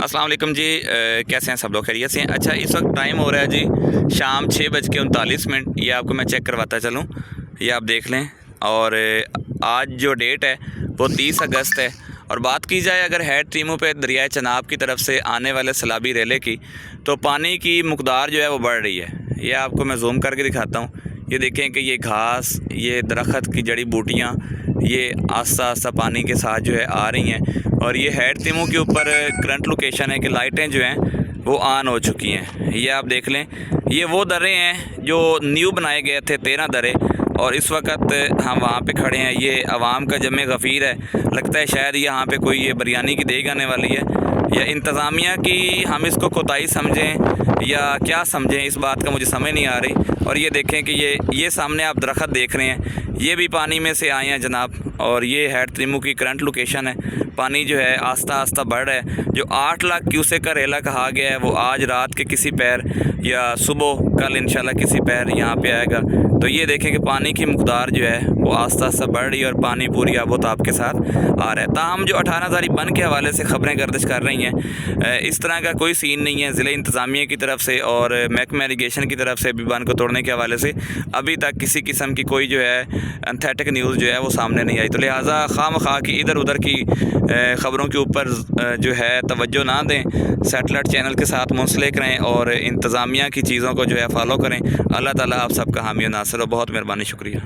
अस्सलाम वालेकुम जी। कैसे हैं सब लोग? खैरियत से हैं? अच्छा, इस वक्त टाइम हो रहा है जी शाम 6:39। ये आपको मैं चेक करवाता चलूँ, ये आप देख लें। और आज जो डेट है वो 30 अगस्त है। और बात की जाए अगर हेड टीमों पे दरियाए चनाब की तरफ से आने वाले सैलाबी रेले की, तो पानी की मकदार जो है वो बढ़ रही है। ये आपको मैं जूम करके दिखाता हूँ। ये देखें कि ये घास, ये दरख्त की जड़ी बूटियाँ, ये आस्ता आस्ता पानी के साथ जो है आ रही हैं। और ये हेड टीमों के ऊपर करंट लोकेशन है कि लाइटें जो हैं वो ऑन हो चुकी हैं। ये आप देख लें, ये वो दरे हैं जो न्यू बनाए गए थे, 13 दरे। और इस वक्त हम वहाँ पे खड़े हैं। ये आवाम का जमे गफ़ीर है। लगता है शायद यहाँ पे कोई ये बिरयानी की देग आने वाली है, या इंतज़ामिया की हम इसको कोताही समझें या क्या समझें, इस बात का मुझे समझ नहीं आ रही। और ये देखें कि ये सामने आप दरख्त देख रहे हैं, ये भी पानी में से आए हैं जनाब। और ये हेड टीमों की करंट लोकेशन है। पानी जो है आस्ता आस्ता बढ़ रहा है। जो 8 लाख क्यूसेक का रेला कहा गया है वो आज रात के किसी पैर या सुबह कल इंशाल्लाह किसी पैर यहाँ पे आएगा। तो ये देखें कि पानी की मकदार जो है वो आस्ता आस्ता बढ़ रही है और पानी पूरी आबोताब के साथ आ रहा है। ताहम जो 18 बन के हवाले से ख़बरें गर्दिश कर रही हैं, इस तरह का कोई सीन नहीं है ज़िले इंतज़ामिया की तरफ से और महकमा इरीगेशन की तरफ से भी बन को तोड़ने के हवाले से अभी तक किसी किस्म की कोई जो है एंथेटिक न्यूज़ जो है वो सामने नहीं आई। तो लिहाजा खामखा की इधर उधर की ख़बरों के ऊपर जो है तवज्जो ना दें, सैटेलाइट चैनल के साथ मुंसलिक रहें और इंतज़ामिया की चीज़ों को जो है फॉलो करें। अल्लाह ताला आप सबका हामी और नासिर हो। बहुत मेहरबानी, शुक्रिया।